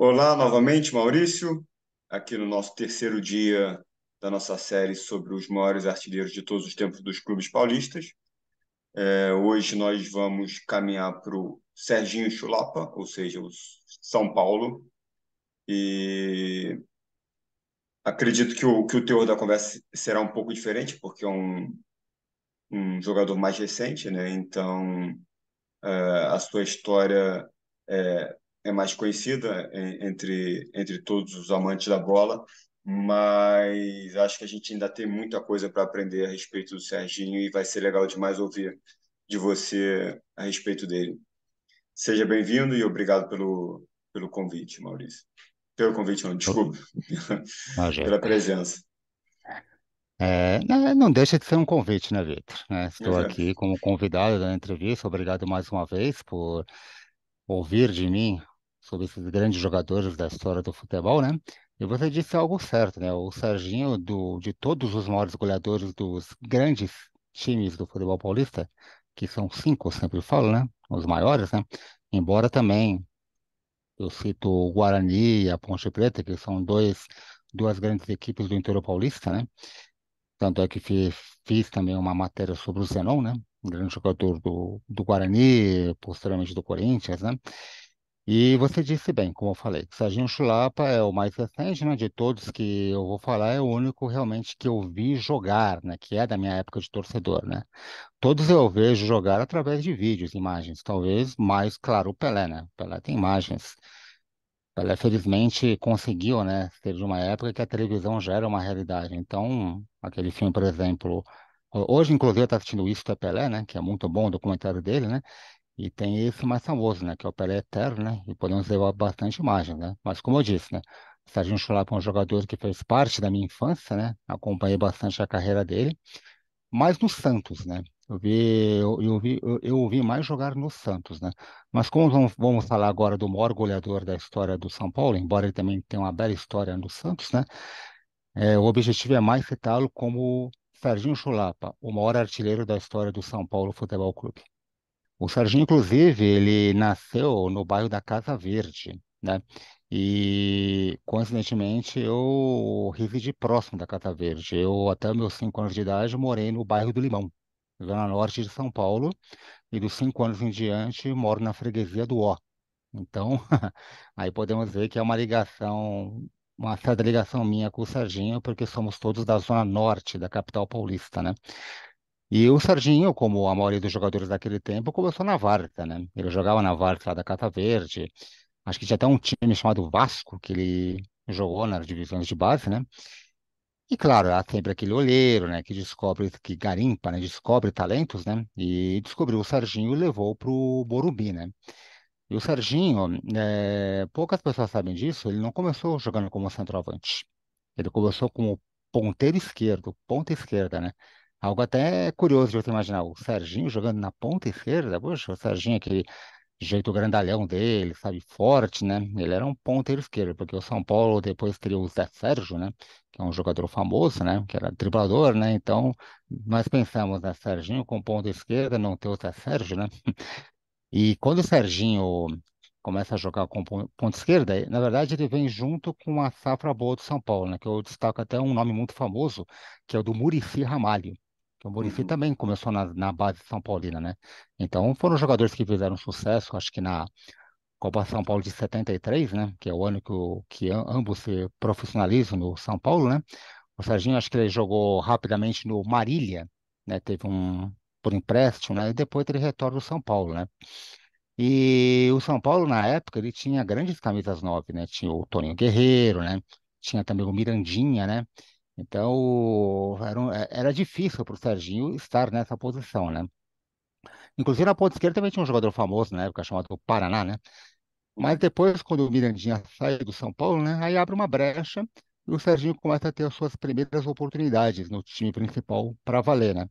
Olá novamente, Maurício, aqui no nosso terceiro dia da nossa série sobre os maiores artilheiros de todos os tempos dos clubes paulistas. Hoje nós vamos caminhar para o Serginho Chulapa, ou seja, o São Paulo, e acredito que o teor da conversa será um pouco diferente, porque é um jogador mais recente, né? Então, a sua história é, é mais conhecida entre todos os amantes da bola, mas acho que a gente ainda tem muita coisa para aprender a respeito do Serginho e vai ser legal demais ouvir de você a respeito dele. Seja bem-vindo e obrigado pelo convite, Maurício. Pelo convite, não, desculpa, pela Imagina. presença. Não deixa de ser um convite, né, Vitor? Estou aqui como convidado da entrevista. Obrigado mais uma vez por ouvir de mim sobre esses grandes jogadores da história do futebol, né? E você disse algo certo, né? O Serginho, de todos os maiores goleadores dos grandes times do futebol paulista, que são cinco, eu sempre falo, né? Os maiores, né? Embora também eu cito o Guarani e a Ponte Preta, que são duas grandes equipes do interior paulista, né? Tanto é que fiz também uma matéria sobre o Zenon, né? Um grande jogador do Guarani, posteriormente do Corinthians, né? E você disse bem, como eu falei, Serginho Chulapa é o mais recente, né? De todos que eu vou falar, é o único realmente que eu vi jogar, né? Que é da minha época de torcedor, né? Todos eu vejo jogar através de vídeos, imagens. Talvez mais, claro, o Pelé, né? O Pelé tem imagens. Pelé, felizmente, conseguiu, né, ser de uma época que a televisão já era uma realidade. Então, aquele filme, por exemplo, hoje, inclusive, eu estou assistindo Isto é Pelé, né, que é muito bom o documentário dele, né, e tem esse mais famoso, né, que é o Pelé Eterno, né, e podemos levar bastante imagem, né. Mas, como eu disse, né, Serginho Chulapa é um jogador que fez parte da minha infância, né, acompanhei bastante a carreira dele, mais no Santos, né? Eu ouvi mais jogar no Santos, né? Mas como vamos falar agora do maior goleador da história do São Paulo, embora ele também tenha uma bela história no Santos, né? O objetivo é mais citá-lo como Serginho Chulapa, o maior artilheiro da história do São Paulo Futebol Clube. O Serginho, inclusive, ele nasceu no bairro da Casa Verde, né? E, coincidentemente, eu residi próximo da Casa Verde. Eu, até meus 5 anos de idade, morei no bairro do Limão, zona norte de São Paulo, e dos 5 anos em diante, moro na freguesia do Ó. Então, aí podemos ver que é uma ligação, uma certa ligação minha com o Serginho, porque somos todos da zona norte da capital paulista, né? E o Serginho, como a maioria dos jogadores daquele tempo, começou na Várzea, né? Ele jogava na Várzea lá da Cata Verde. Acho que tinha até um time chamado Vasco, que ele jogou nas divisões de base, né? E claro, há sempre aquele olheiro, né? Que descobre, que garimpa, né? Descobre talentos, né? E descobriu o Serginho e levou pro Morumbi, né? E o Serginho, poucas pessoas sabem disso, ele não começou jogando como centroavante. Ele começou como ponteiro esquerdo, ponta esquerda, né? Algo até curioso de você imaginar, o Serginho jogando na ponta esquerda, poxa, o Serginho, aquele jeito grandalhão dele, sabe, forte, né? Ele era um ponteiro esquerdo, porque o São Paulo depois teria o Zé Sérgio, né? Que é um jogador famoso, né? Que era driblador, né? Então, nós pensamos, né? Serginho com ponta esquerda, não ter o Zé Sérgio, né? E quando o Serginho começa a jogar com ponta esquerda, na verdade ele vem junto com uma safra boa do São Paulo, né? Que eu destaco até um nome muito famoso, que é o do Muricy Ramalho. Que o Muricy Uhum. também começou na base São Paulina, né? Então foram jogadores que fizeram sucesso, acho que na Copa São Paulo de 73, né? Que é o ano que ambos se profissionalizam no São Paulo, né? O Serginho, acho que ele jogou rapidamente no Marília, né? Teve um por empréstimo, né? E depois ele retorna ao São Paulo, né? E o São Paulo, na época, ele tinha grandes camisas 9, né? Tinha o Toninho Guerreiro, né? Tinha também o Mirandinha, né? Então, era difícil para o Serginho estar nessa posição, né? Inclusive, na ponta esquerda também tinha um jogador famoso na época, chamado Paraná, né? Mas Uhum. depois, quando o Mirandinha sai do São Paulo, né? Aí abre uma brecha e o Serginho começa a ter as suas primeiras oportunidades no time principal para valer, né?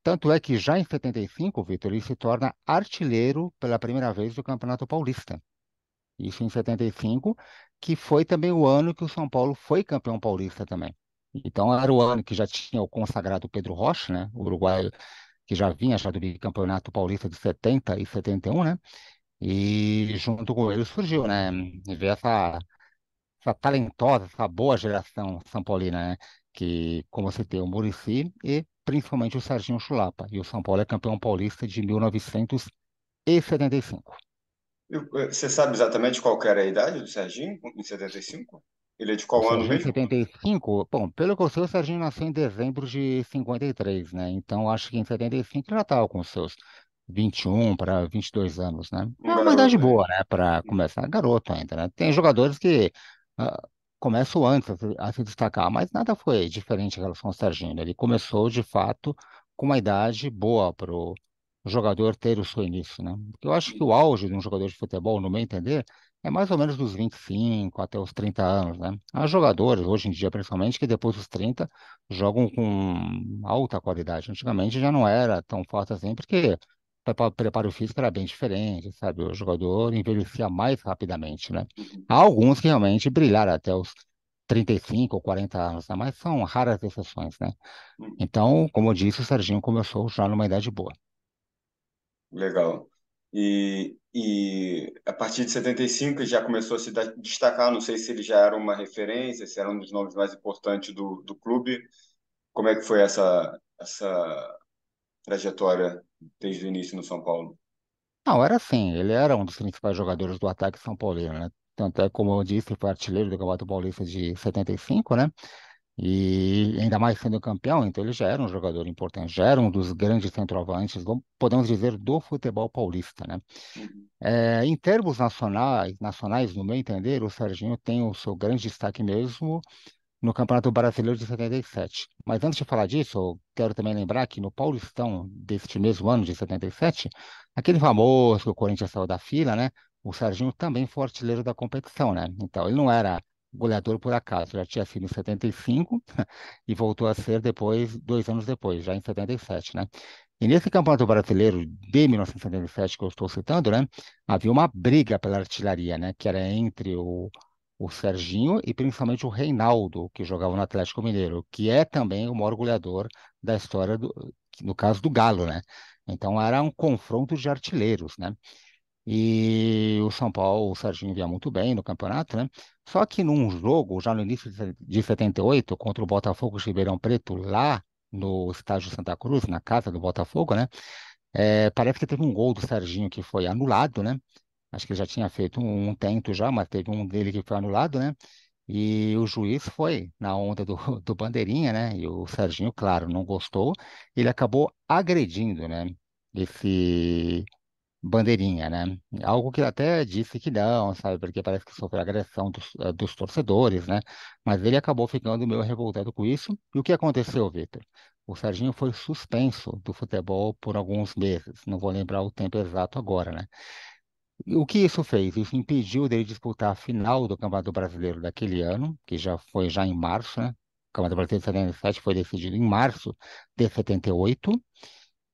Tanto é que já em 75, Vitor, ele se torna artilheiro pela primeira vez do Campeonato Paulista. Isso em 75, que foi também o ano que o São Paulo foi campeão paulista também. Então era o ano que já tinha o consagrado Pedro Rocha, né, o uruguaio que já vinha já do bicampeonato paulista de 70 e 71, né? E junto com ele surgiu, né? E ver essa talentosa, essa boa geração São Paulina, né? Que, como você tem o Muricy e principalmente o Serginho Chulapa. E o São Paulo é campeão paulista de 1975. Você sabe exatamente qual que era a idade do Serginho em 75? Ele é de O qual ano Serginho em mesmo? 75, bom, pelo que eu sei, o Serginho nasceu em dezembro de 53, né? Então acho que em 75 ele já estava com seus 21 para 22 anos, né? Um É uma idade garoto boa, ainda. né? Para começar, garoto ainda, né? Tem jogadores que começam antes a se destacar, mas nada foi diferente em relação ao Serginho, né? Ele começou de fato com uma idade boa para o jogador ter o seu início, né? Porque eu acho que o auge de um jogador de futebol, no meu entender, é mais ou menos dos 25 até os 30 anos, né? Há jogadores, hoje em dia principalmente, que depois dos 30 jogam com alta qualidade. Antigamente já não era tão fácil assim, porque o preparo físico era bem diferente, sabe? O jogador envelhecia mais rapidamente, né? Uhum. Há alguns que realmente brilharam até os 35 ou 40 anos, né? Mas são raras exceções, né? Uhum. Então, como eu disse, o Serginho começou já numa idade boa. Legal. E a partir de 75 ele já começou a se destacar. Não sei se ele já era uma referência, se era um dos nomes mais importantes do clube. Como é que foi essa trajetória desde o início no São Paulo? Não, era assim, ele era um dos principais jogadores do ataque São Paulino, né? Tanto é, como eu disse, foi artilheiro do Campeonato Paulista de 75, né? E ainda mais sendo campeão, então ele já era um jogador importante, já era um dos grandes centroavantes, podemos dizer, do futebol paulista, né? Uhum. Em termos nacionais, no meu entender, o Serginho tem o seu grande destaque mesmo no Campeonato Brasileiro de 77. Mas antes de falar disso, eu quero também lembrar que no Paulistão deste mesmo ano de 77, aquele famoso que o Corinthians saiu da fila, né? O Serginho também foi artilheiro da competição, né? Então ele não era goleador por acaso, já tinha sido em 75 e voltou a ser depois, 2 anos depois, já em 77, né? E nesse Campeonato Brasileiro de 1977 que eu estou citando, né? Havia uma briga pela artilharia, né? Que era entre o Serginho e principalmente o Reinaldo, que jogava no Atlético Mineiro, que é também o maior goleador da história no caso do Galo, né? Então era um confronto de artilheiros, né? E o São Paulo, o Serginho via muito bem no campeonato, né? Só que num jogo, já no início de 78, contra o Botafogo de Ribeirão Preto, lá no estádio Santa Cruz, na casa do Botafogo, né? Parece que teve um gol do Serginho que foi anulado, né? Acho que ele já tinha feito um tento já, mas teve um dele que foi anulado, né? E o juiz foi na onda do, do Bandeirinha, né? E o Serginho, claro, não gostou. Ele acabou agredindo, né? Esse Bandeirinha, né? Algo que ele até disse que não, sabe? Porque parece que sofreu agressão dos torcedores, né? Mas ele acabou ficando meio revoltado com isso. E o que aconteceu, Vitor? O Serginho foi suspenso do futebol por alguns meses. Não vou lembrar o tempo exato agora, né? E o que isso fez? Isso impediu dele disputar a final do Campeonato Brasileiro daquele ano, que já foi já em março, né? O Campeonato Brasileiro de 77 foi decidido em março de 78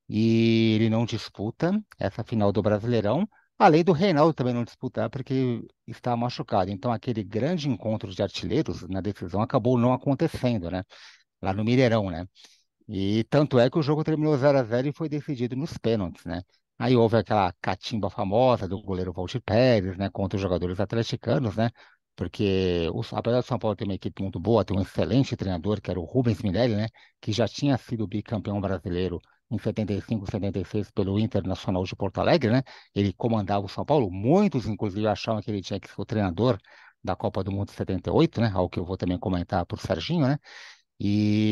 e ele não disputa essa final do Brasileirão, além do Reinaldo também não disputar porque está machucado. Então aquele grande encontro de artilheiros na decisão acabou não acontecendo, né? Lá no Mineirão, né? E tanto é que o jogo terminou 0-0 e foi decidido nos pênaltis, né? Aí houve aquela catimba famosa do goleiro Valdir Pérez, né, contra os jogadores atleticanos, né? Porque apesar do São Paulo ter uma equipe muito boa, ter um excelente treinador, que era o Rubens Minelli, né, que já tinha sido bicampeão brasileiro em 75, 76 pelo Internacional de Porto Alegre, né? Ele comandava o São Paulo. Muitos, inclusive, achavam que ele tinha que ser o treinador da Copa do Mundo de 78, né? Algo que eu vou também comentar por Serginho, né?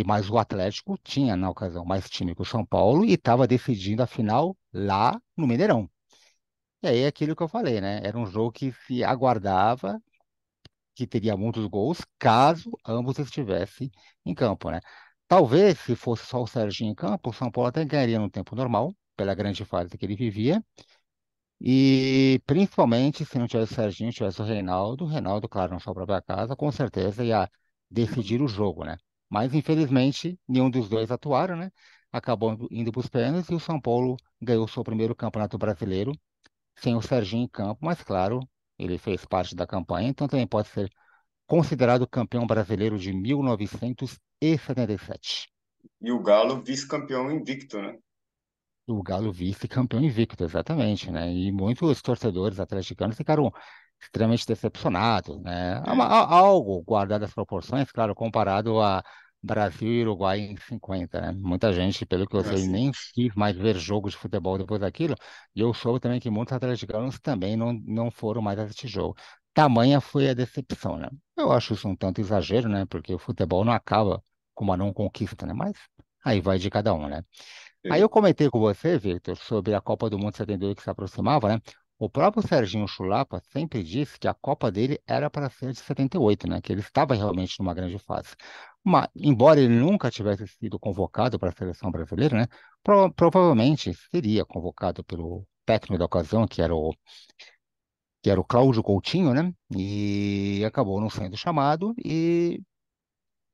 Mas o Atlético tinha, na ocasião, mais time que o São Paulo e estava decidindo a final lá no Mineirão. E aí é aquilo que eu falei, né? Era um jogo que se aguardava que teria muitos gols caso ambos estivessem em campo, né? Talvez, se fosse só o Serginho em campo, o São Paulo até ganharia no tempo normal, pela grande fase que ele vivia, e principalmente se não tivesse o Serginho, tivesse o Reinaldo, claro, na sua própria casa, com certeza ia decidir o jogo, né? Mas infelizmente nenhum dos dois atuaram, né? Acabou indo para os pênaltis e o São Paulo ganhou seu primeiro campeonato brasileiro sem o Serginho em campo, mas claro, ele fez parte da campanha, então também pode ser considerado campeão brasileiro de 1977. E o Galo vice-campeão invicto, né? O Galo vice-campeão invicto, exatamente, né? E muitos torcedores atleticanos ficaram extremamente decepcionados, né? Sim. Algo guardado as proporções, claro, comparado a Brasil e Uruguai em 50, né? Muita gente, pelo que eu sei, Assim, nem quis mais ver jogos de futebol depois daquilo, e eu soube também que muitos atleticanos também não foram mais assistir jogo. Tamanha foi a decepção, né? Eu acho isso um tanto exagero, né? Porque o futebol não acaba com uma não conquista, né? Mas aí vai de cada um, né? Aí eu sim. comentei com você, Victor, sobre a Copa do Mundo 72 que se aproximava, né? O próprio Serginho Chulapa sempre disse que a Copa dele era para ser de 78, né? Que ele estava realmente numa grande fase. Mas, embora ele nunca tivesse sido convocado para a seleção brasileira, né? Provavelmente seria convocado pelo técnico da ocasião, que era o Cláudio Coutinho, né? E acabou não sendo chamado e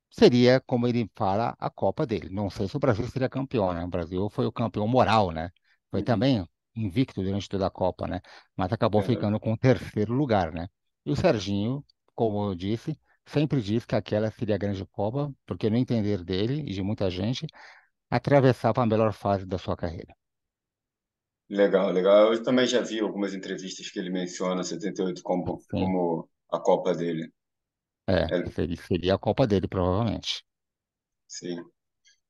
seria, como ele fala, a Copa dele. Não sei se o Brasil seria campeão, né? O Brasil foi o campeão moral, né? Foi Uhum. também invicto durante toda a Copa, né? Mas acabou Verdade. ficando com o terceiro lugar, né? E o Serginho, como eu disse, sempre diz que aquela seria a grande Copa, porque no entender dele e de muita gente, atravessava a melhor fase da sua carreira. Legal, legal. Eu também já vi algumas entrevistas que ele menciona 78 Sim, como a Copa dele. É, seria a Copa dele, provavelmente. sim.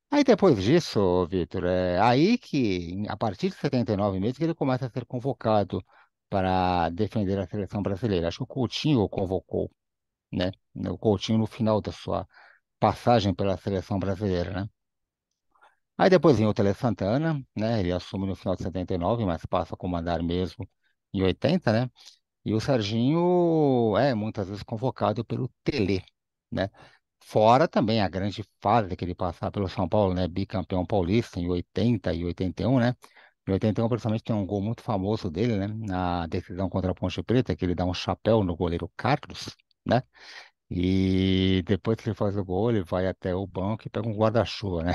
Aí depois disso, Vitor, é aí que, a partir de 79 mesmo, que ele começa a ser convocado para defender a seleção brasileira. Acho que o Coutinho o convocou, né? O Coutinho no final da sua passagem pela seleção brasileira, né? Aí depois vem o Tele Santana, né? Ele assume no final de 79, mas passa a comandar mesmo em 80, né? E o Serginho é muitas vezes convocado pelo Tele, né? Fora também a grande fase que ele passar pelo São Paulo, né? Bicampeão paulista em 80 e 81, né? Em 81, principalmente, tem um gol muito famoso dele, né? Na decisão contra a Ponte Preta, que ele dá um chapéu no goleiro Carlos, né? E depois que ele faz o gol, ele vai até o banco e pega um guarda-chuva, né?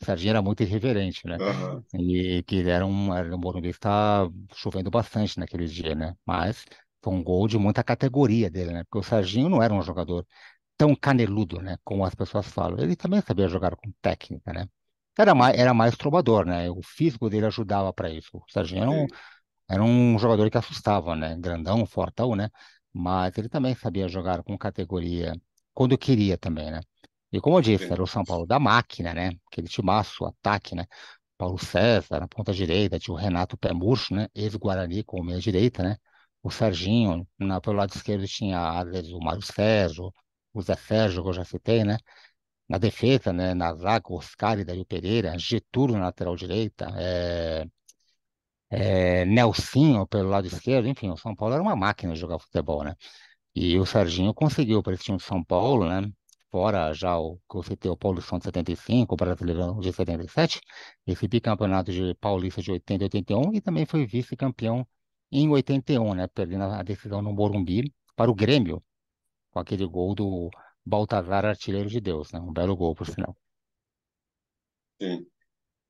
O Serginho era muito irreverente, né? Aham, E que era um Morumbi que estava chovendo bastante naquele dia, né? Mas foi um gol de muita categoria dele, né? Porque o Serginho não era um jogador tão caneludo, né? Como as pessoas falam. Ele também sabia jogar com técnica, né? uhum, Era mais trovador, né? O físico dele ajudava para isso. O Serginho sim, era um jogador que assustava, né? Grandão, fortão, né? Mas ele também sabia jogar com categoria quando queria também, né? E como eu disse, era sim, o São Paulo da máquina, né? Aquele timaço, ataque, né? Paulo César na ponta direita, tinha o Renato Pé Murcho, né? Ex-Guarani com meia direita, né? O Serginho, pelo lado esquerdo tinha às vezes o Mário Sérgio, o Zé Sérgio, que eu já citei, né? Na defesa, né? Na zaga, o Oscar e Dario Pereira, Getúlio na lateral direita, Nelsinho pelo lado esquerdo, enfim, o São Paulo era uma máquina de jogar futebol, né? E o Serginho conseguiu para esse time de São Paulo, né? Fora já o que eu citei, o Paulistão de 75, o Brasileirão de 77, esse bicampeonato de Paulista de 80 e 81, e também foi vice-campeão em 81, né? Perdendo a decisão no Morumbi para o Grêmio, com aquele gol do Baltazar Artilheiro de Deus, né? Um belo gol, por sinal. sim.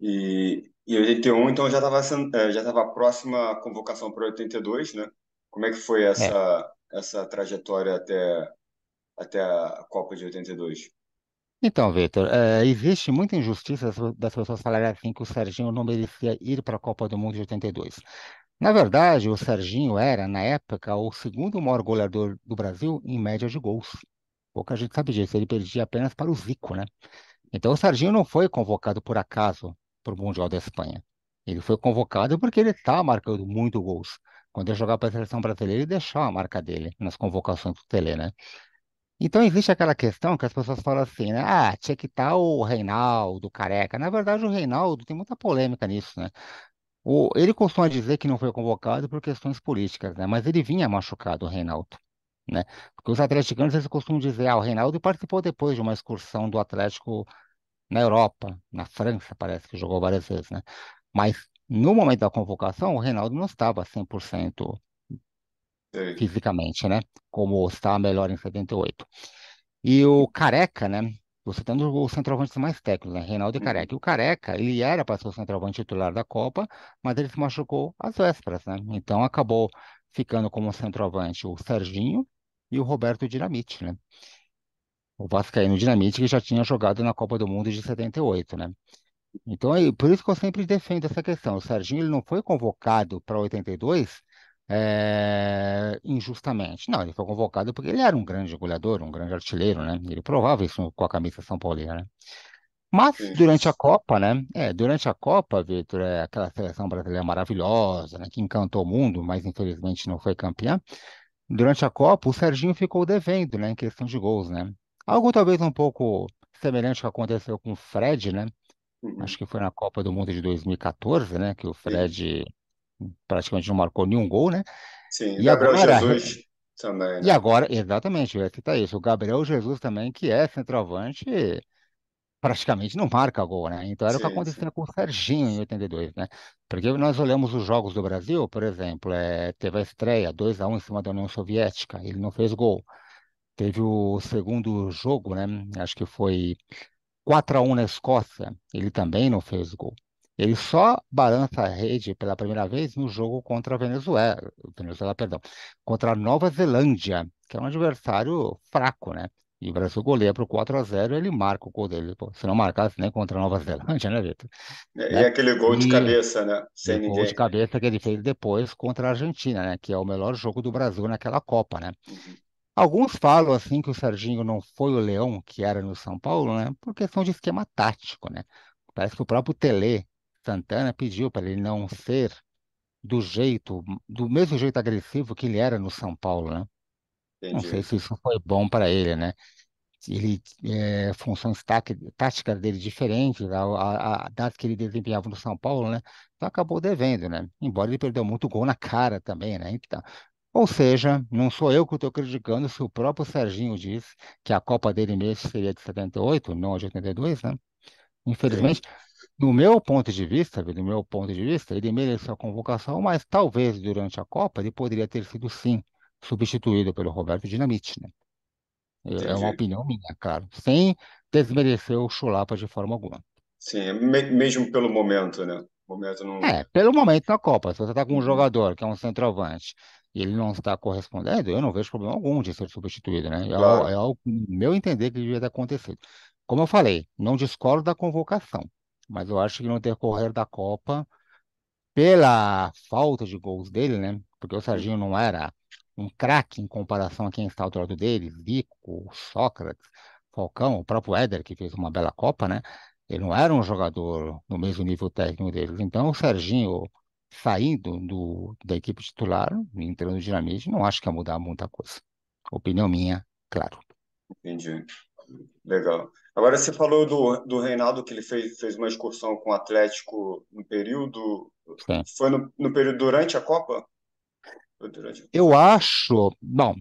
E 81, então já estava próxima à convocação para 82, né? Como é que foi É. essa trajetória até a Copa de 82? Então, Vitor, existe muita injustiça das pessoas falarem assim que o Serginho não merecia ir para a Copa do Mundo de 82. Na verdade, o Serginho era, na época, o segundo maior goleador do Brasil em média de gols. Pouca gente sabe disso, ele perdia apenas para o Zico, né? Então, o Serginho não foi convocado por acaso para o Mundial da Espanha. Ele foi convocado porque ele está marcando muito gols. Quando ele jogava para a seleção brasileira, ele deixou a marca dele nas convocações do Tele, né? Então existe aquela questão que as pessoas falam assim, né? Ah, tinha que estar o Reinaldo, o Careca. Na verdade, o Reinaldo tem muita polêmica nisso, né? Ele costuma dizer que não foi convocado por questões políticas, né? Mas ele vinha machucado, o Reinaldo, né? Porque os atleticanos eles costumam dizer, o Reinaldo participou depois de uma excursão do Atlético na Europa, na França, parece que jogou várias vezes, né? Mas no momento da convocação, o Reinaldo não estava 100% Sei. fisicamente, né? Como está melhor em 78. E o Careca, né? Você tendo os centroavantes mais técnicos, né? Reinaldo e Uhum, Careca. E o Careca, ele era para ser o centroavante titular da Copa, mas ele se machucou às vésperas, né? Então acabou ficando como centroavante o Serginho e o Roberto Dinamite, né? O vascaíno Dinamite, que já tinha jogado na Copa do Mundo de 78, né? Então, por isso que eu sempre defendo essa questão. O Serginho ele não foi convocado para 82 injustamente. Não, ele foi convocado porque ele era um grande goleador, um grande artilheiro, né? Ele provava isso com a camisa São Paulina, né? Mas Sim, durante a Copa, né? Durante a Copa, Vitor, aquela seleção brasileira maravilhosa, né? Que encantou o mundo, mas infelizmente não foi campeã. Durante a Copa, o Serginho ficou devendo, né? Em questão de gols, né? Algo talvez um pouco semelhante ao que aconteceu com o Fred, né? uhum, Acho que foi na Copa do Mundo de 2014, né? Que o sim, Fred praticamente não marcou nenhum gol, né? sim. E Gabriel agora, Jesus também, e né? agora, exatamente, eu ia citar isso. O Gabriel Jesus também, que é centroavante, praticamente não marca gol, né? Então era o que Sim, sim, acontecia com o Serginho em 82, né? Porque nós olhamos os jogos do Brasil, por exemplo, teve a estreia 2-1 em cima da União Soviética, ele não fez gol. Teve o segundo jogo, né? Acho que foi 4-1 na Escócia, ele também não fez gol. Ele só balança a rede pela primeira vez no jogo contra a Venezuela, perdão, contra a Nova Zelândia, que é um adversário fraco, né? E o Brasil goleia para o 4-0, ele marca o gol dele. Pô, se não marcasse nem contra a Nova Zelândia, né, Vitor? E Né? aquele gol de E, cabeça, né? e Sem o gol de ninguém. cabeça que ele fez depois contra a Argentina, né? Que é o melhor jogo do Brasil naquela Copa, né? Uhum. Alguns falam assim que o Serginho não foi o Leão que era no São Paulo, né? Por questão de esquema tático, né? Parece que o próprio Tele Santana pediu para ele não ser do mesmo jeito agressivo que ele era no São Paulo, né? Não sei Entendi, se isso foi bom para ele, né? Se ele, funções táticas dele diferentes das que ele desempenhava no São Paulo, né? Então acabou devendo, né? Embora ele perdeu muito gol na cara também, né? Então, ou seja, não sou eu que estou criticando se o próprio Serginho diz que a Copa dele mesmo seria de 78, não de 82, né? sim, Infelizmente, do meu ponto de vista, ele mereceu a convocação, mas talvez durante a Copa ele poderia ter sido sim substituído pelo Roberto Dinamite, né? É uma entendi. opinião minha, claro, sem desmerecer o Chulapa de forma alguma. Sim, mesmo pelo momento, né? O momento não. Pelo momento na Copa, se você está com um Uhum. jogador que é um centroavante e ele não está correspondendo, eu não vejo problema algum de ser substituído, né? É Claro. algo, no meu entender, que devia ter acontecido. Como eu falei, não discordo da convocação, mas eu acho que no decorrer da Copa, pela falta de gols dele, né? Porque o Serginho Uhum. não era um craque em comparação a quem está ao lado dele, Zico, Sócrates, Falcão, o próprio Éder, que fez uma bela Copa, né? Ele não era um jogador no mesmo nível técnico deles. Então, o Serginho saindo da equipe titular, entrando no Dinamite, não acho que ia mudar muita coisa. Opinião minha, claro. Entendi. Legal. Agora você falou do Reinaldo que ele fez uma excursão com o Atlético no período. Sim. Foi no período durante a Copa? Foi durante. Eu acho, bom,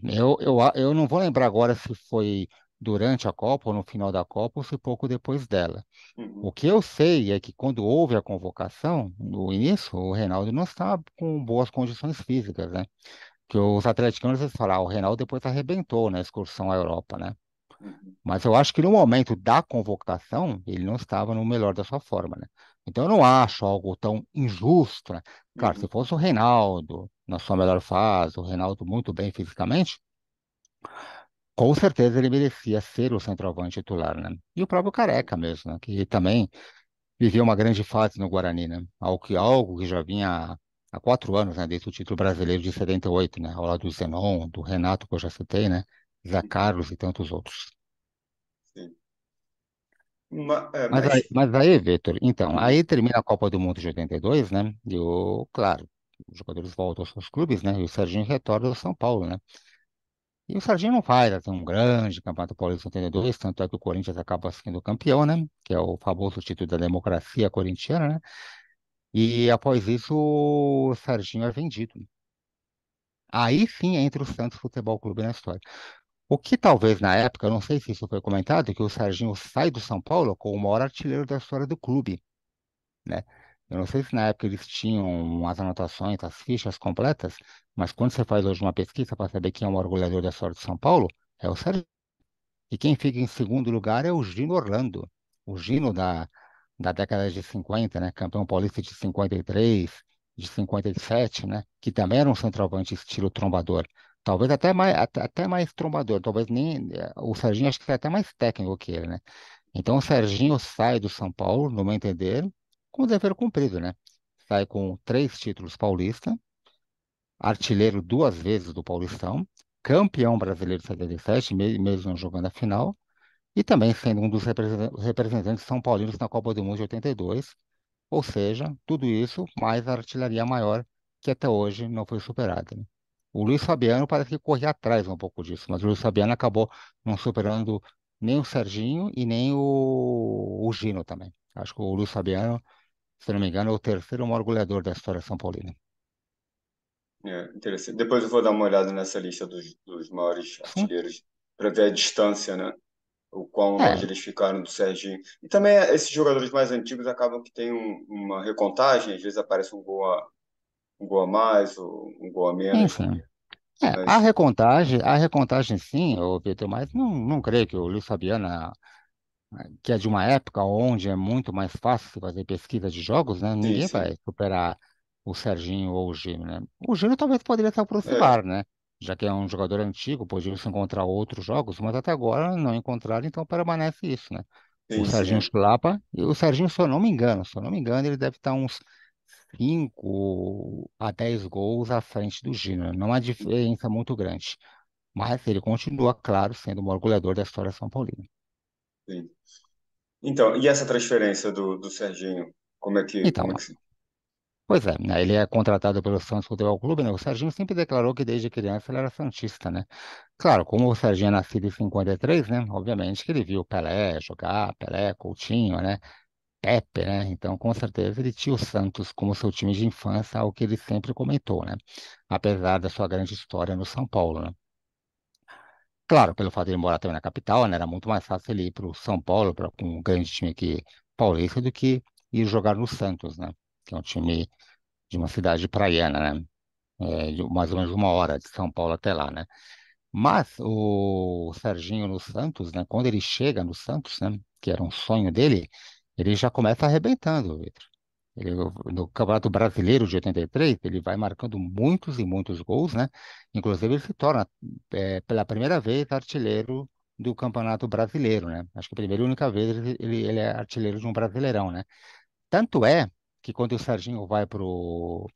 eu não vou lembrar agora se foi durante a Copa ou no final da Copa ou se pouco depois dela. Uhum. O que eu sei é que quando houve a convocação, no início, o Reinaldo não estava com boas condições físicas, né? Que os atleticanos eles falaram, o Reinaldo depois arrebentou na excursão à Europa, né? Uhum. Mas eu acho que no momento da convocação, ele não estava no melhor da sua forma, né? Então eu não acho algo tão injusto, né? Claro, se Uhum. fosse o Reinaldo na sua melhor fase, o Reinaldo muito bem fisicamente, com certeza ele merecia ser o centroavante titular, né? E o próprio Careca mesmo, né? Que também viveu uma grande fase no Guarani, né? Algo que já vinha há 4 anos, né? Desde o título brasileiro de 78, né? Ao lado do Zenon, do Renato, que eu já citei, né? Zé Uhum. Carlos e tantos outros. Sim. Mas Mas. aí, Vitor, então, Uhum. aí termina a Copa do Mundo de 82, né? Claro, os jogadores voltam aos seus clubes, né? E o Serginho retorna ao São Paulo, né? E o Serginho não faz assim, um grande Campeonato Paulista 82, tanto é que o Corinthians acaba sendo campeão, né? Que é o famoso título da democracia corintiana, né? E após isso, o Serginho é vendido. Aí sim entra o Santos Futebol Clube na história. O que talvez na época, eu não sei se isso foi comentado, que o Serginho sai do São Paulo com o maior artilheiro da história do clube, né? Eu não sei se na época eles tinham as anotações, as fichas completas, mas quando você faz hoje uma pesquisa para saber quem é o maior goleador da história de São Paulo, é o Serginho. E quem fica em segundo lugar é o Gino Orlando, o Gino da década de 50, né? Campeão paulista de 53, de 57, né? Que também era um centroavante estilo trombador. Talvez até mais trombador, talvez nem. O Serginho acho que é até mais técnico que ele, né? Então o Serginho sai do São Paulo, no meu entender, com o dever cumprido, né? Sai com 3 títulos paulistas, artilheiro 2 vezes do Paulistão, campeão brasileiro de 77, mesmo não jogando a final, e também sendo um dos representantes são paulinos na Copa do Mundo de 82, ou seja, tudo isso mais a artilharia maior que até hoje não foi superada, né? O Luiz Fabiano parece que corria atrás um pouco disso, mas o Luiz Fabiano acabou não superando nem o Serginho e nem o Gino também. Acho que o Luiz Fabiano, se não me engano, é o terceiro maior goleador da história São Paulina. Interessante. Depois eu vou dar uma olhada nessa lista dos maiores Sim. artilheiros para ver a distância, né? O quão longe É, eles ficaram do Serginho. E também esses jogadores mais antigos acabam que tem uma recontagem, às vezes aparece um gol a mais ou um gol a menos, enfim. É, mas a recontagem sim, ô Vitor, mas não creio que o Luiz Fabiano que é de uma época onde é muito mais fácil se fazer pesquisa de jogos, né? sim, Ninguém sim. vai superar o Serginho ou o Gino, né? O Gino talvez poderia se É, aproximar, né? Já que é um jogador antigo, podia se encontrar outros jogos, mas até agora não encontraram, então permanece isso, né? O sim, Serginho sim. Chulapa, e o Serginho, se eu não me engano, ele deve estar uns 5 a 10 gols à frente do Gino, né? Não há diferença muito grande. Mas ele continua, claro, sendo o maior goleador da história São Paulina. Sim. Então, e essa transferência do Serginho? Então, Como é que se... pois é, né, ele é contratado pelo Santos Futebol Clube, né? O Serginho sempre declarou que desde criança ele era santista, né? Claro, como o Serginho é nascido em 53, né? Obviamente que ele viu Pelé jogar, Pelé, Coutinho, né? Pepe, né? Então, com certeza, ele tinha o Santos como seu time de infância, algo que ele sempre comentou, né? Apesar da sua grande história no São Paulo, né? Claro, pelo fato de ele morar também na capital, né? Era muito mais fácil ele ir para o São Paulo, para um grande time aqui paulista, do que ir jogar no Santos, né? Que é um time de uma cidade praiana, né? De mais ou menos 1 hora de São Paulo até lá, né? Mas o Serginho no Santos, né? Quando ele chega no Santos, né? Que era um sonho dele, ele já começa arrebentando, Vitor. Ele, no Campeonato Brasileiro de 83, ele vai marcando muitos e muitos gols, né? Inclusive, ele se torna, pela primeira vez, artilheiro do Campeonato Brasileiro, né? Acho que a primeira e única vez ele é artilheiro de um Brasileirão, né? Tanto é que quando o Serginho vai pro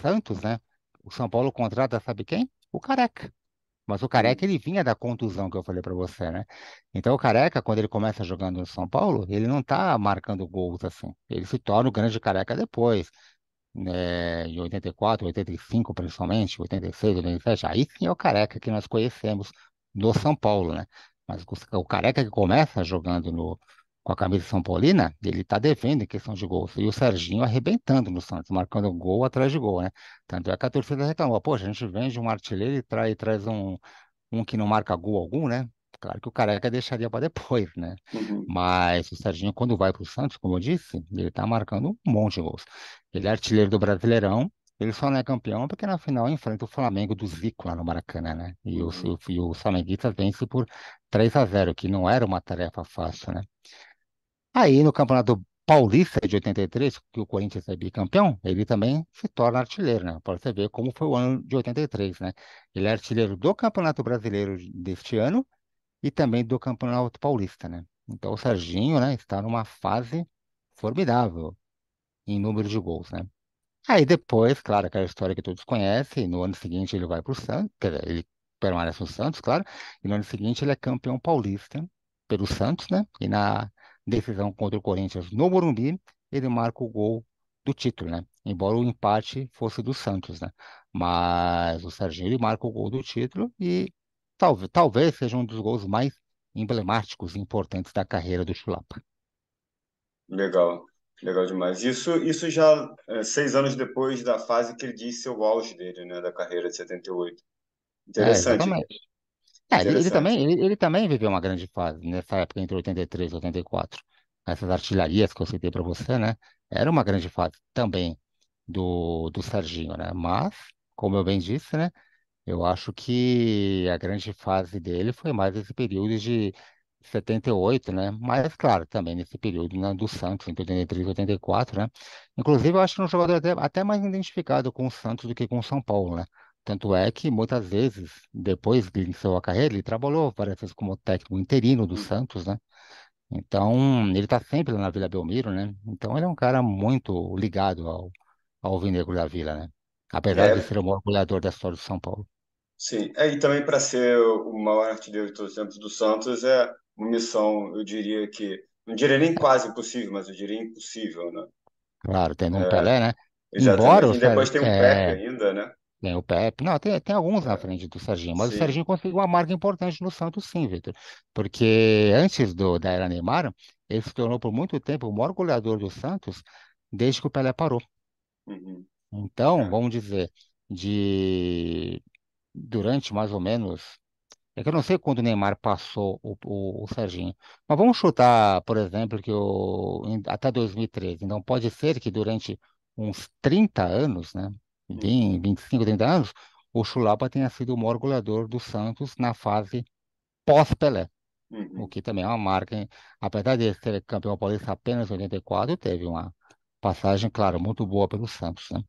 Santos, né? O São Paulo contrata, sabe quem? O Careca. Mas o Careca, Hum, ele vinha da contusão que eu falei para você, né? Então o Careca, quando ele começa jogando no São Paulo, ele não tá marcando gols assim. Ele se torna o grande Careca depois, né? Em 84, 85 principalmente, 86, 87. Aí sim é o Careca que nós conhecemos no São Paulo, né? Mas o Careca que começa jogando com a camisa São Paulina, ele tá devendo em questão de gols. E o Serginho arrebentando no Santos, marcando gol atrás de gol, né? Tanto é que a torcida reclamou, poxa, a gente vende um artilheiro e traz um que não marca gol algum, né? Claro que o Careca deixaria para depois, né? uhum, Mas o Serginho, quando vai para o Santos, como eu disse, ele tá marcando um monte de gols. Ele é artilheiro do Brasileirão, ele só não é campeão porque na final enfrenta o Flamengo do Zico lá no Maracanã, né? uhum. E o Flamenguista vence por 3-0, que não era uma tarefa fácil, né? Aí no Campeonato Paulista de 83, que o Corinthians é bicampeão, ele também se torna artilheiro, né? Para você ver como foi o ano de 83, né? Ele é artilheiro do Campeonato Brasileiro deste ano e também do Campeonato Paulista, né? Então o Serginho, né, está numa fase formidável em número de gols, né? Aí depois, claro, aquela história que todos conhecem, no ano seguinte ele vai para o Santos, quer dizer, ele permanece no Santos, claro, e no ano seguinte ele é campeão paulista pelo Santos, né? E na decisão contra o Corinthians no Morumbi, ele marca o gol do título, né? Embora o empate fosse do Santos, né? Mas o Serginho ele marca o gol do título e talvez seja um dos gols mais emblemáticos e importantes da carreira do Chulapa. Legal, legal demais. Isso já 6 anos depois da fase que ele disse o auge dele, né, da carreira de 78. É, Interessante, exatamente. É, interessante. ele também viveu uma grande fase nessa época entre 83 e 84. Essas artilharias que eu citei para você, né? Era uma grande fase também do Serginho, né? Mas, como eu bem disse, né? Eu acho que a grande fase dele foi mais esse período de 78, né? Mas, claro, também nesse período, né, do Santos, entre 83 e 84, né? Inclusive, eu acho que é um jogador até mais identificado com o Santos do que com o São Paulo, né? Tanto é que, muitas vezes, depois que iniciou a carreira, ele trabalhou várias vezes como técnico interino do Hum, Santos, né? Então, ele está sempre lá na Vila Belmiro, né? Então, ele é um cara muito ligado ao Alvinegro da Vila, né? Apesar de É, ser o maior goleador da história do São Paulo. sim. E também para ser o maior artilheiro de todos os tempos do Santos é uma missão, eu diria que, não diria nem quase impossível, mas eu diria impossível, né? Claro, tendo um Pelé, né? Embora Exatamente. o E depois Sérgio, tem o Pepe ainda, né? tem o Pepe, não, tem alguns na É, frente do Serginho, mas o sim. Serginho conseguiu uma marca importante no Santos, sim, Vitor. Porque antes da era Neymar, ele se tornou por muito tempo o maior goleador do Santos desde que o Pelé parou. Uhum. Então, É. vamos dizer, de durante mais ou menos. É que eu não sei quando o Neymar passou o Serginho. Mas vamos chutar, por exemplo, até 2013. Então pode ser que durante uns 30 anos, né? Uhum. 25, 30 anos, o Chulapa tenha sido o maior goleador do Santos na fase pós-Pelé. O Uhum. que também é uma marca, hein? Apesar de ser campeão paulista apenas em 84, teve uma passagem, claro, muito boa pelo Santos, né?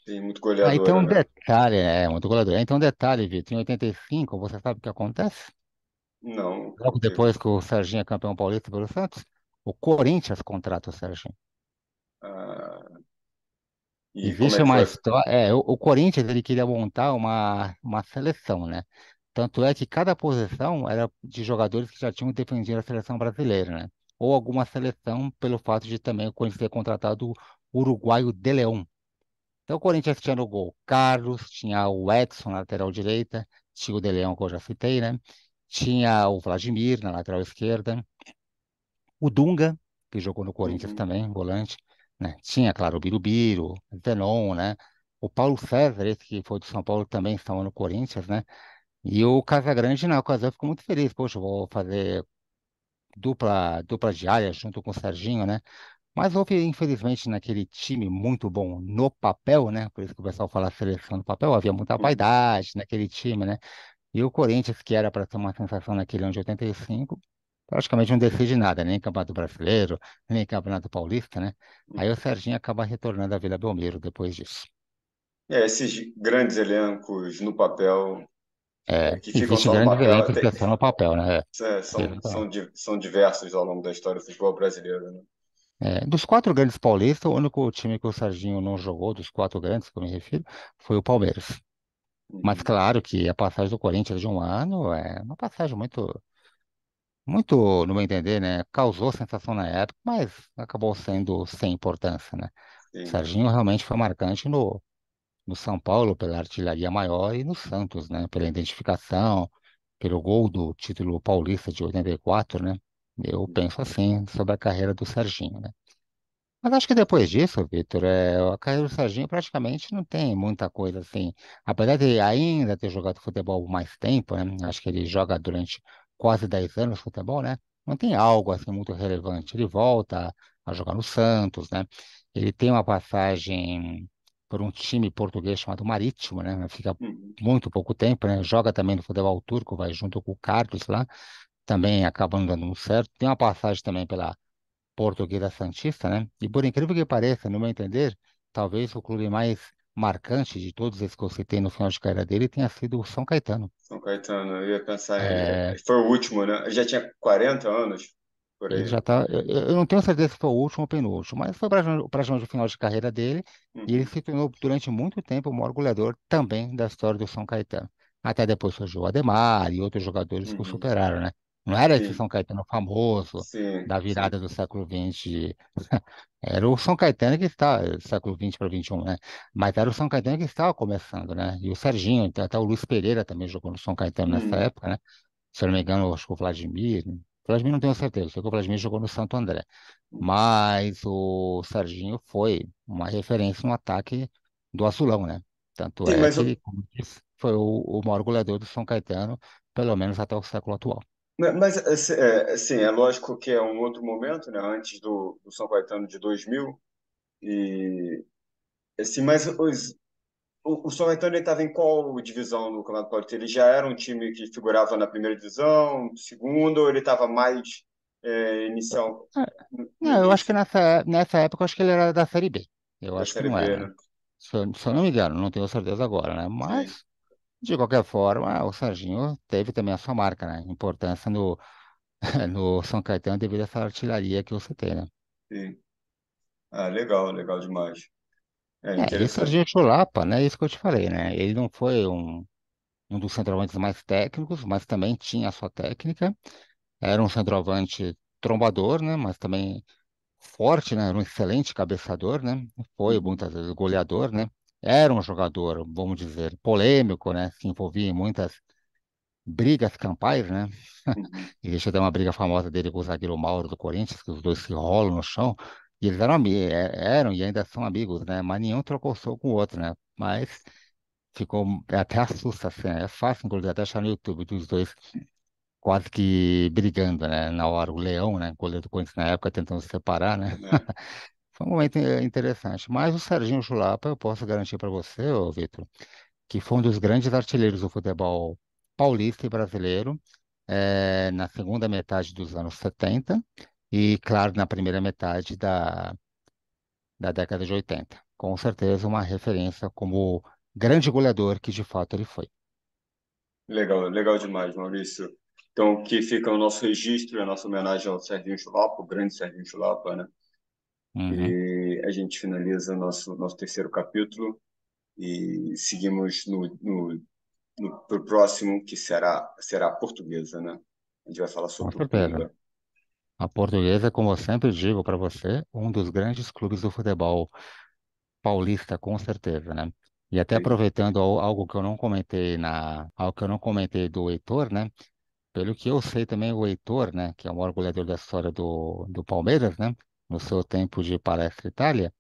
Sim, muito Aí tem goleadora, um né? detalhe, muito goleador. Aí tem um detalhe, Vitor, em 85, você sabe o que acontece? Não, o Logo quê? depois que o Serginho é campeão paulista pelo Santos, o Corinthians contrata o Serginho. Ah, e como é Existe que uma foi? história. O Corinthians ele queria montar uma seleção, né? Tanto é que cada posição era de jogadores que já tinham defendido a seleção brasileira, né? Ou alguma seleção, pelo fato de também o Corinthians ter contratado o uruguaio De Leon. Então o Corinthians tinha no gol Carlos, tinha o Edson na lateral direita, tinha o De Leon, que eu já citei, né? Tinha o Vladimir na lateral esquerda. O Dunga, que jogou no Corinthians Uhum. também, volante, né? Tinha, claro, o Birubiru, o Zenon, né? O Paulo César, esse que foi do São Paulo, também estava no Corinthians, né? E o Casagrande, na ocasião, ficou muito feliz. Poxa, eu vou fazer dupla diária junto com o Serginho, né? Mas houve, infelizmente, naquele time muito bom no papel, né? Por isso que o pessoal fala seleção no papel, havia muita Uhum. vaidade naquele time, né? E o Corinthians, que era para ter uma sensação naquele ano de 85, praticamente não decide nada, nem Campeonato Brasileiro, nem Campeonato Paulista, né? Aí o Uhum. Serginho acaba retornando à Vila Belmiro depois disso. Esses grandes elencos no papel, que ficam Existe só no grandes papel, elencos que é só no papel, né? Exatamente. são diversos ao longo da história do futebol brasileiro, né? Dos quatro grandes paulistas, o único time que o Serginho não jogou, dos quatro grandes que eu me refiro, foi o Palmeiras. Mas Uhum. claro que a passagem do Corinthians de um ano é uma passagem muito, no meu entender, né? Causou sensação na época, mas acabou sendo sem importância, né? O Sim. Serginho realmente foi marcante no São Paulo pela artilharia maior e no Santos, né? Pela identificação, pelo gol do título paulista de 84, né? Eu penso assim sobre a carreira do Serginho, né? Mas acho que depois disso, Vitor, a carreira do Serginho praticamente não tem muita coisa assim. Apesar de ainda ter jogado futebol mais tempo, né? Acho que ele joga durante quase 10 anos futebol, né? Não tem algo assim muito relevante. Ele volta a jogar no Santos, né? Ele tem uma passagem por um time português chamado Marítimo, né? Fica Uhum. muito pouco tempo, né? Joga também no futebol turco, vai junto com o Carlos lá, também acaba não dando muito certo. Tem uma passagem também pela Portuguesa Santista, né? E por incrível que pareça, no meu entender, talvez o clube mais marcante de todos esses que eu citei no final de carreira dele tenha sido o São Caetano. São Caetano, eu ia pensar, É, foi o último, né? Ele já tinha 40 anos, por ele aí. já tá. Eu não tenho certeza se foi o último ou penúltimo, mas foi praticamente o final de carreira dele, e ele Uhum. se tornou durante muito tempo o maior goleador também da história do São Caetano. Até depois surgiu o Ademar e outros jogadores que o Uhum. superaram, né? Não era esse Sim, São Caetano famoso sim, da sim. virada do século XX. Era o São Caetano que está, século XX para XXI, né? Mas era o São Caetano que estava começando, né? E o Serginho, então, até o Luiz Pereira também jogou no São Caetano nessa Uhum. época, né? Se eu não me engano, acho que o Vladimir. Vladimir não tenho certeza, sei que o Vladimir jogou no Santo André. Mas o Serginho foi uma referência no ataque do Azulão, né? Tanto Sim, é mas, que, como disse, foi o maior goleador do São Caetano, pelo menos até o século atual. assim, é lógico que é um outro momento, né? Antes do São Caetano de 2000. E, assim, mas o São Caetano estava em qual divisão no Campeonato Paulista? Ele já era um time que figurava na primeira divisão, segunda, ou ele estava mais inicial no Não, eu acho que início nessa época, eu acho que ele era da Série B. Eu da acho que Série não B, era. né? Se eu não me engano, não tenho certeza agora, né? Sim. Mas, de qualquer forma, o Serginho teve também a sua marca, né? Importância no São Caetano devido a essa artilharia que você tem, né? Sim. Ah, legal, legal demais. É É, e o interessante. Serginho Chulapa, né? Isso que eu te falei, né? Ele não foi um dos centroavantes mais técnicos, mas também tinha a sua técnica. Era um centroavante trombador, né? Mas também forte, né? Era um excelente cabeçador, né? Foi Uhum, muitas vezes goleador, né? Era um jogador, vamos dizer, polêmico, né? Se envolvia em muitas brigas campais, né? uhum, E deixa eu dar uma briga famosa dele com o zagueiro Mauro do Corinthians, que os dois se rolam no chão. E eles eram e ainda são amigos, né? Mas nenhum trocou soco com o outro, né? Mas ficou até assusta, assim, né? É fácil, inclusive, até achar no YouTube dos dois quase que brigando, né? Na hora, o Leão, né? Goleiro do Corinthians na época, tentando se separar, né? né? Foi um momento interessante. Mas o Serginho Chulapa, eu posso garantir para você, ô Vitor, que foi um dos grandes artilheiros do futebol paulista e brasileiro, na segunda metade dos anos 70 e, claro, na primeira metade da década de 80. Com certeza uma referência como grande goleador que de fato ele foi. Legal, legal demais, Maurício. Então, que fica o nosso registro, a nossa homenagem ao Serginho Chulapa, o grande Serginho Chulapa, né? Uhum. E a gente finaliza nosso terceiro capítulo e seguimos pro próximo, que será a portuguesa, né? A gente vai falar Com sobre o certeza. Coimbra. A Portuguesa, como eu sempre digo para você, um dos grandes clubes do futebol paulista, com certeza, né? E até Sim. aproveitando algo que eu não comentei algo que eu não comentei do Heitor, né? Pelo que eu sei também, o Heitor, né, que é o maior goleador da história do Palmeiras, né, no seu tempo de Palestra Itália,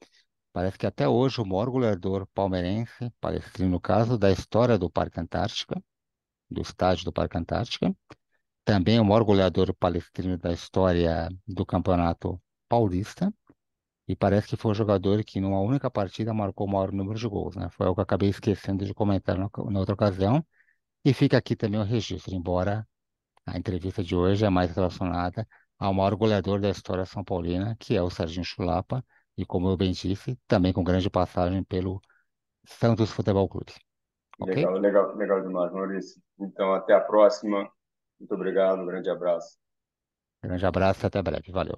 parece que até hoje o maior goleador palmeirense, palestrino no caso, da história do Parque Antártica, do estádio do Parque Antártica, também o maior goleador palestrino da história do Campeonato Paulista, e parece que foi o jogador que numa única partida marcou o maior número de gols, né? Foi algo que eu acabei esquecendo de comentar na outra ocasião, e fica aqui também o registro, embora a entrevista de hoje é mais relacionada ao maior goleador da história São Paulina, que é o Serginho Chulapa, e como eu bem disse, também com grande passagem pelo Santos Futebol Clube. Ok? Legal, legal, legal demais, Maurício. Então, até a próxima. Muito obrigado, um grande abraço. Grande abraço e até breve. Valeu.